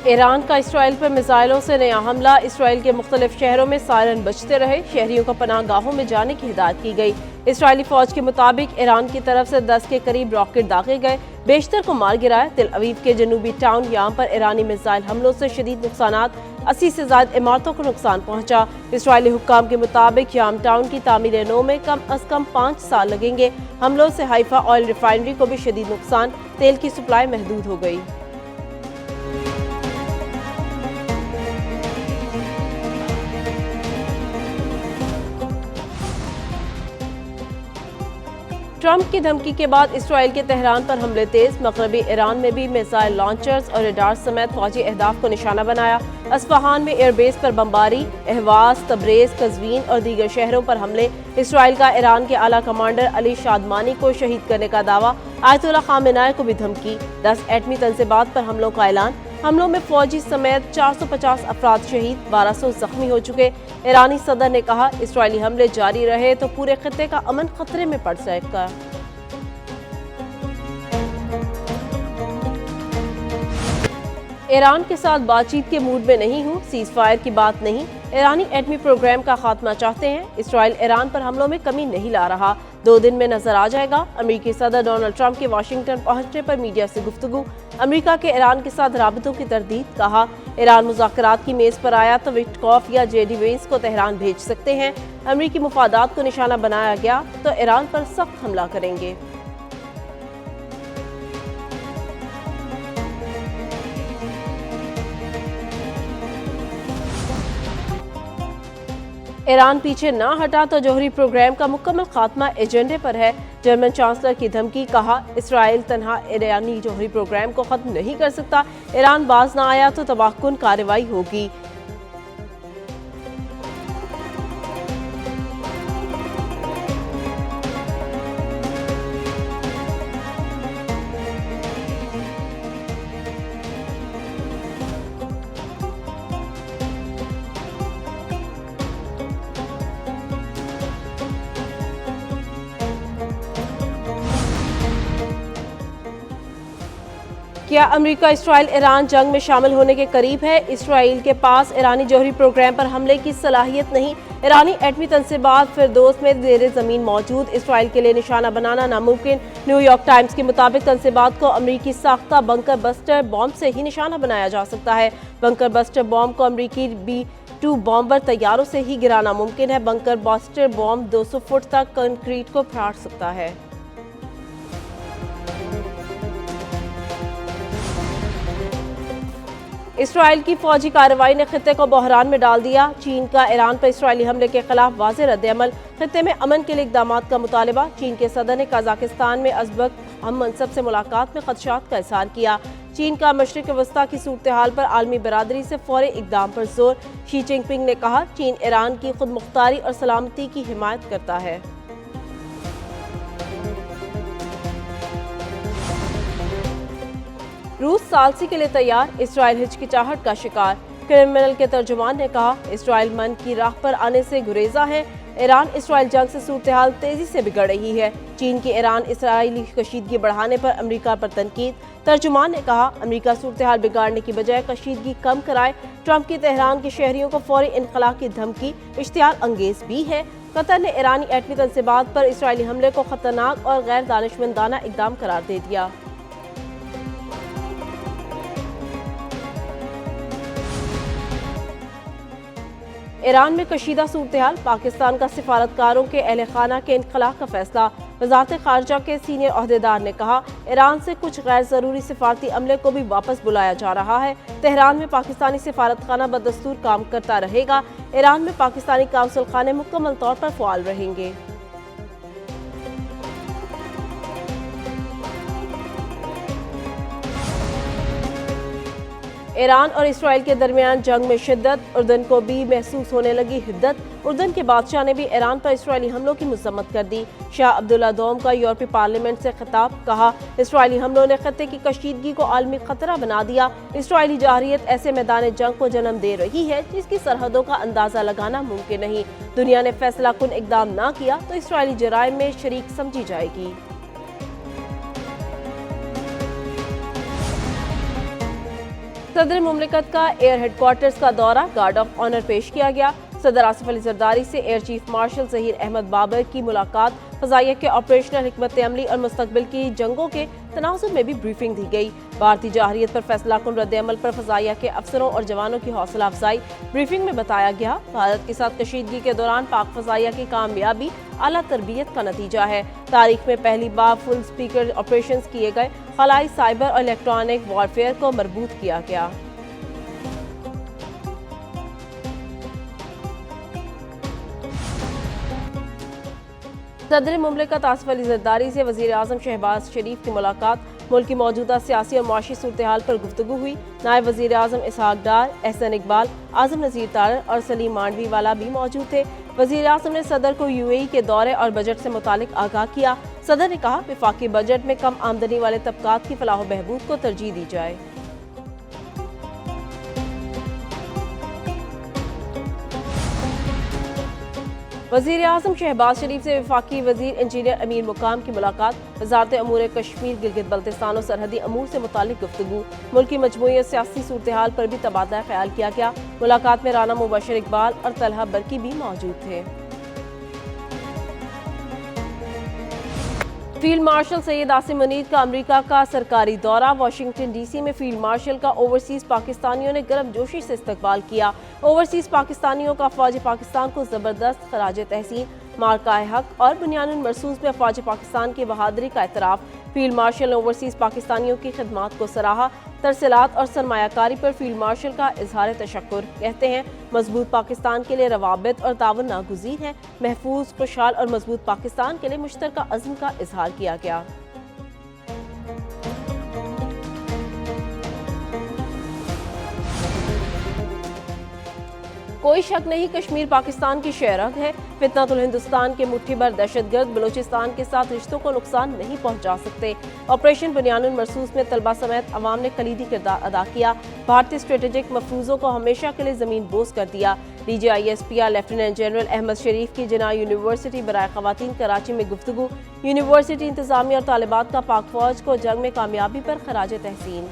ایران کا اسرائیل پر میزائلوں سے نیا حملہ، اسرائیل کے مختلف شہروں میں سائرن بجتے رہے، شہریوں کو پناہ گاہوں میں جانے کی ہدایت کی گئی۔ اسرائیلی فوج کے مطابق ایران کی طرف سے 10 کے قریب راکٹ داغے گئے، بیشتر کو مار گرایا۔ تل اویو کے جنوبی ٹاؤن یام پر ایرانی میزائل حملوں سے شدید نقصانات، 80 سے زائد عمارتوں کو نقصان پہنچا۔ اسرائیلی حکام کے مطابق یام ٹاؤن کی تعمیر نو میں کم از کم 5 سال لگیں گے۔ حملوں سے حیفا آئل ریفائنری کو بھی شدید نقصان، تیل کی سپلائی محدود ہو گئی۔ ٹرمپ کی دھمکی کے بعد اسرائیل کے تہران پر حملے تیز، مغربی ایران میں بھی میزائل لانچرز اور ریڈار سمیت فوجی اہداف کو نشانہ بنایا۔ اصفہان میں ایئر بیس پر بمباری، اہواز، تبریز، قزوین اور دیگر شہروں پر حملے۔ اسرائیل کا ایران کے اعلیٰ کمانڈر علی شادمانی کو شہید کرنے کا دعویٰ، آیت اللہ خامنہ کو بھی دھمکی، 10 ایٹمی تنصیبات پر حملوں کا اعلان۔ حملوں میں فوجی سمیت 450 افراد شہید، 1200 زخمی ہو چکے۔ ایرانی صدر نے کہا اسرائیلی حملے جاری رہے تو پورے خطے کا امن خطرے میں پڑ جائے گا۔ ایران کے ساتھ بات چیت کے موڈ میں نہیں ہوں، سیز فائر کی بات نہیں، ایرانی ایٹمی پروگرام کا خاتمہ چاہتے ہیں۔ اسرائیل ایران پر حملوں میں کمی نہیں لا رہا، 2 دن میں نظر آ جائے گا۔ امریکی صدر ڈونلڈ ٹرمپ کے واشنگٹن پہنچنے پر میڈیا سے گفتگو، امریکہ کے ایران کے ساتھ رابطوں کی تردید، کہا ایران مذاکرات کی میز پر آیا تو وٹکوف یا جے ڈی وینس کو تہران بھیج سکتے ہیں، امریکی مفادات کو نشانہ بنایا گیا تو ایران پر سخت حملہ کریں گے۔ ایران پیچھے نہ ہٹا تو جوہری پروگرام کا مکمل خاتمہ ایجنڈے پر ہے، جرمن چانسلر کی دھمکی، کہا اسرائیل تنہا ایرانی جوہری پروگرام کو ختم نہیں کر سکتا، ایران باز نہ آیا تو تباہ کن کارروائی ہوگی۔ کیا امریکہ اسرائیل ایران جنگ میں شامل ہونے کے قریب ہے؟ اسرائیل کے پاس ایرانی جوہری پروگرام پر حملے کی صلاحیت نہیں، ایرانی ایٹمی تنصیبات فردوس میں زیر زمین موجود، اسرائیل کے لیے نشانہ بنانا ناممکن۔ نیو یارک ٹائمز کے مطابق تنصیبات کو امریکی ساختہ بنکر بسٹر بام سے ہی نشانہ بنایا جا سکتا ہے۔ بنکر بسٹر بام کو امریکی B-2 بامبر طیاروں سے ہی گرانا ممکن ہے۔ بنکر بسٹر بام 200 فٹ تک کنکریٹ کو پھاڑ سکتا ہے۔ اسرائیل کی فوجی کارروائی نے خطے کو بحران میں ڈال دیا، چین کا ایران پر اسرائیلی حملے کے خلاف واضح رد عمل، خطے میں امن کے لیے اقدامات کا مطالبہ، چین کے صدر نے قازقستان میں ازبک ہم منصب سے ملاقات میں خدشات کا اظہار کیا۔ چین کا مشرق وسطیٰ کی صورتحال پر عالمی برادری سے فوری اقدام پر زور، شی جن پنگ نے کہا چین ایران کی خود مختاری اور سلامتی کی حمایت کرتا ہے۔ روس ثالثی کے لیے تیار، اسرائیل ہچکچاہٹ کا شکار، کرملن کے ترجمان نے کہا اسرائیل من کی راہ پر آنے سے گریزا ہے، ایران اسرائیل جنگ سے صورتحال تیزی سے بگڑ رہی ہے، چین کی ایران اسرائیلی کشیدگی بڑھانے پر امریکہ پر تنقید، ترجمان نے کہا امریکہ صورتحال بگاڑنے کی بجائے کشیدگی کم کرائے، ٹرمپ کی تہران کے شہریوں کو فوری انخلاء کی دھمکی اشتعال انگیز بھی ہے، قطر نے ایرانی ایٹمی تنصیبات پر اسرائیلی حملے کو خطرناک اور غیر دانشمندانہ اقدام قرار دے دیا۔ ایران میں کشیدہ صورتحال، پاکستان کا سفارتکاروں کے اہل خانہ کے انخلاء کا فیصلہ، وزارت خارجہ کے سینئر عہدیدار نے کہا ایران سے کچھ غیر ضروری سفارتی عملے کو بھی واپس بلایا جا رہا ہے، تہران میں پاکستانی سفارتخانہ بدستور کام کرتا رہے گا، ایران میں پاکستانی قونصل خانے مکمل طور پر فعال رہیں گے۔ ایران اور اسرائیل کے درمیان جنگ میں شدت، اردن کو بھی محسوس ہونے لگی حدت، اردن کے بادشاہ نے بھی ایران پر اسرائیلی حملوں کی مذمت کر دی، شاہ عبداللہ دوم کا یورپی پارلیمنٹ سے خطاب، کہا اسرائیلی حملوں نے خطے کی کشیدگی کو عالمی خطرہ بنا دیا، اسرائیلی جارحیت ایسے میدان جنگ کو جنم دے رہی ہے جس کی سرحدوں کا اندازہ لگانا ممکن نہیں، دنیا نے فیصلہ کن اقدام نہ کیا تو اسرائیلی جرائم میں شریک سمجھی جائے گی۔ صدر مملکت کا ایئر ہیڈ کوارٹرز کا دورہ، گارڈ آف آنر پیش کیا گیا۔ صدر آصف علی زرداری سے air chief marshal Zaheer Ahmed Babar کی ملاقات، فضائیہ کے آپریشنل حکمت عملی اور مستقبل کی جنگوں کے تناظر میں بھی بریفنگ دی گئی۔ بھارتی جارحیت پر فیصلہ کن رد عمل پر فضائیہ کے افسروں اور جوانوں کی حوصلہ افزائی۔ بریفنگ میں بتایا گیا، بھارت کے ساتھ کشیدگی کے دوران پاک فضائیہ کی کامیابی اعلیٰ تربیت کا نتیجہ ہے۔ تاریخ میں پہلی بار فل اسپیکر آپریشنز کیے گئے، خلائی، سائبر اور الیکٹرانک وارفیئر کو مربوط کیا گیا۔ صدر مملکت آصف علی زرداری سے وزیر اعظم شہباز شریف کی ملاقات، ملک کی موجودہ سیاسی اور معاشی صورتحال پر گفتگو ہوئی۔ نائب وزیر اعظم اسحاق ڈار، احسن اقبال، اعظم نذیر تارڑ اور سلیم مانڈوی والا بھی موجود تھے۔ وزیر اعظم نے صدر کو UAE کے دورے اور بجٹ سے متعلق آگاہ کیا۔ صدر نے کہا، وفاقی بجٹ میں کم آمدنی والے طبقات کی فلاح و بہبود کو ترجیح دی جائے۔ وزیر اعظم شہباز شریف سے وفاقی وزیر انجینئر امیر مقام کی ملاقات، وزارت امور کشمیر، گلگت بلتستان اور سرحدی امور سے متعلق گفتگو، ملک کی مجموعی اور سیاسی صورتحال پر بھی تبادلہ خیال کیا گیا۔ ملاقات میں رانا مبشر اقبال اور طلحہ برقی بھی موجود تھے۔ فیلڈ مارشل سید عاصم منیر کا امریکہ کا سرکاری دورہ، واشنگٹن ڈی سی میں فیلڈ مارشل کا اوورسیز پاکستانیوں نے گرم جوشی سے استقبال کیا۔ اوورسیز پاکستانیوں کا افواج پاکستان کو زبردست خراج تحسین، مارکہ حق اور بنیان المرصوص میں افواج پاکستان کی بہادری کا اعتراف۔ فیلڈ مارشل نے اوورسیز پاکستانیوں کی خدمات کو سراہا۔ ترسیلات اور سرمایہ کاری پر فیلڈ مارشل کا اظہار تشکر۔ کہتے ہیں، مضبوط پاکستان کے لیے روابط اور تعاون ناگزیر ہے۔ محفوظ، خوشحال اور مضبوط پاکستان کے لیے مشترکہ عزم کا اظہار کیا گیا۔ کوئی شک نہیں، کشمیر پاکستان کی شہرت ہے۔ فتنۃ الہندوستان کے مٹھی بھر دہشت گرد بلوچستان کے ساتھ رشتوں کو نقصان نہیں پہنچا سکتے۔ آپریشن بنیان المرصوص میں طلبہ سمیت عوام نے کلیدی کردار ادا کیا، بھارتی اسٹریٹجک مفروضوں کو ہمیشہ کے لیے زمین بوس کر دیا۔ DGISPR لیفٹیننٹ جنرل احمد شریف کی جناح یونیورسٹی برائے خواتین کراچی میں گفتگو، یونیورسٹی انتظامیہ اور طالبات کا پاک فوج کو جنگ میں کامیابی پر خراج تحسین۔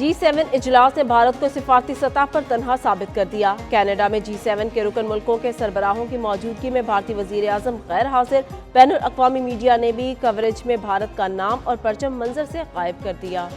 G7 اجلاس نے بھارت کو سفارتی سطح پر تنہا ثابت کر دیا۔ کینیڈا میں G7 کے رکن ملکوں کے سربراہوں کی موجودگی میں بھارتی وزیر اعظم غیر حاضر۔ بین الاقوامی میڈیا نے بھی کوریج میں بھارت کا نام اور پرچم منظر سے غائب کر دیا۔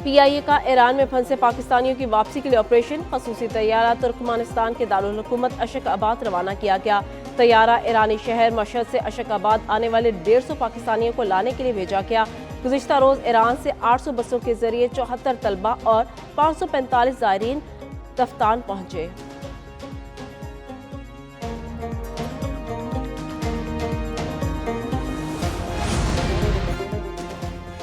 PIA کا ایران میں پھنسے پاکستانیوں کی واپسی کے لیے آپریشن، خصوصی طیارہ ترکمانستان کے دارالحکومت اشک آباد روانہ کیا گیا۔ طیارہ ایرانی شہر مشہد سے اشک آباد آنے والے 150 پاکستانیوں کو لانے کے لیے بھیجا گیا۔ گزشتہ روز ایران سے 800 بسوں کے ذریعے 74 طلبہ اور 545 زائرین تفتان پہنچے۔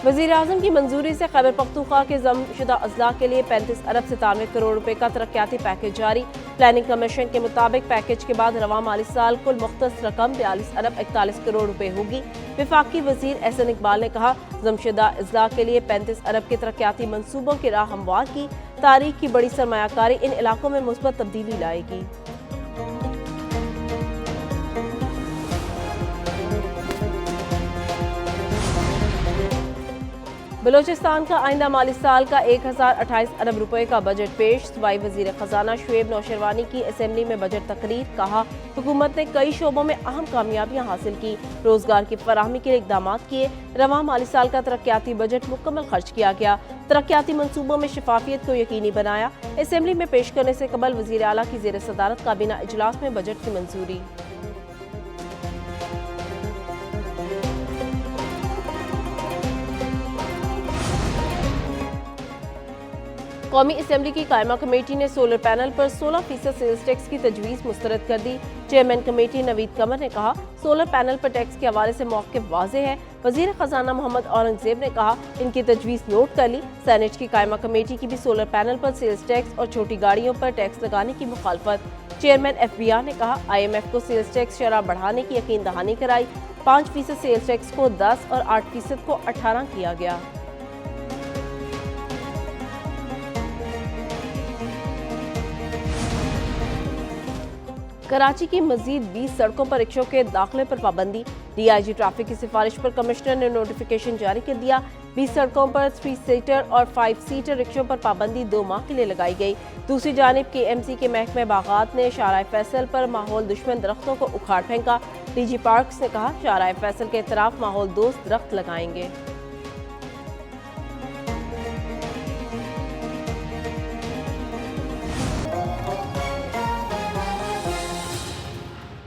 وزیر اعظم کی منظوری سے خیبر پختونخوا کے ضم شدہ اضلاع کے لیے 35 ارب 97 کروڑ روپے کا ترقیاتی پیکیج جاری۔ پلاننگ کمیشن کے مطابق پیکیج کے بعد رواں مالی سال کل مختص رقم 42 ارب 41 کروڑ روپے ہوگی۔ وفاقی وزیر احسن اقبال نے کہا، ضم شدہ اضلاع کے لیے 35 ارب کے ترقیاتی منصوبوں کی راہ ہموار کی۔ تاریخ کی بڑی سرمایہ کاری ان علاقوں میں مثبت تبدیلی لائے گی۔ بلوچستان کا آئندہ مالی سال کا 1028 ارب روپے کا بجٹ پیش۔ صوبائی وزیر خزانہ شعیب نوشروانی کی اسمبلی میں بجٹ تقریر۔ کہا، حکومت نے کئی شعبوں میں اہم کامیابیاں حاصل کی، روزگار کی فراہمی کے لیے اقدامات کیے۔ رواں مالی سال کا ترقیاتی بجٹ مکمل خرچ کیا گیا، ترقیاتی منصوبوں میں شفافیت کو یقینی بنایا۔ اسمبلی میں پیش کرنے سے قبل وزیر اعلیٰ کی زیر صدارت کابینہ اجلاس میں بجٹ کی منظوری۔ قومی اسمبلی کی قائمہ کمیٹی نے سولر پینل پر 16% سیلز ٹیکس کی تجویز مسترد کر دی۔ چیئرمین کمیٹی نوید قمر نے کہا، سولر پینل پر ٹیکس کے حوالے سے موقف واضح ہے۔ وزیر خزانہ محمد اورنگزیب نے کہا، ان کی تجویز نوٹ کر لی۔ سینیٹ کی قائمہ کمیٹی کی بھی سولر پینل پر سیلز ٹیکس اور چھوٹی گاڑیوں پر ٹیکس لگانے کی مخالفت۔ چیئرمین FBR نے کہا، IMF کو سیلز ٹیکس شرح بڑھانے کی یقین دہانی کرائی۔ 5% سیلز ٹیکس کو 10 اور 8% کو 18 کیا گیا۔ کراچی کی مزید 20 سڑکوں پر رکشوں کے داخلے پر پابندی، ڈی آئی جی ٹریفک کی سفارش پر کمشنر نے نوٹیفیکیشن جاری کر دیا۔ 20 سڑکوں پر 3 سیٹر اور 5 سیٹر رکشوں پر پابندی 2 ماہ کے لیے لگائی گئی۔ دوسری جانب کے ایم سی کے محکمہ باغات نے شارع فیصل پر ماحول دشمن درختوں کو اکھاڑ پھینکا۔ ڈی جی پارکس نے کہا شارع فیصل کے اطراف ماحول دوست درخت لگائیں گے۔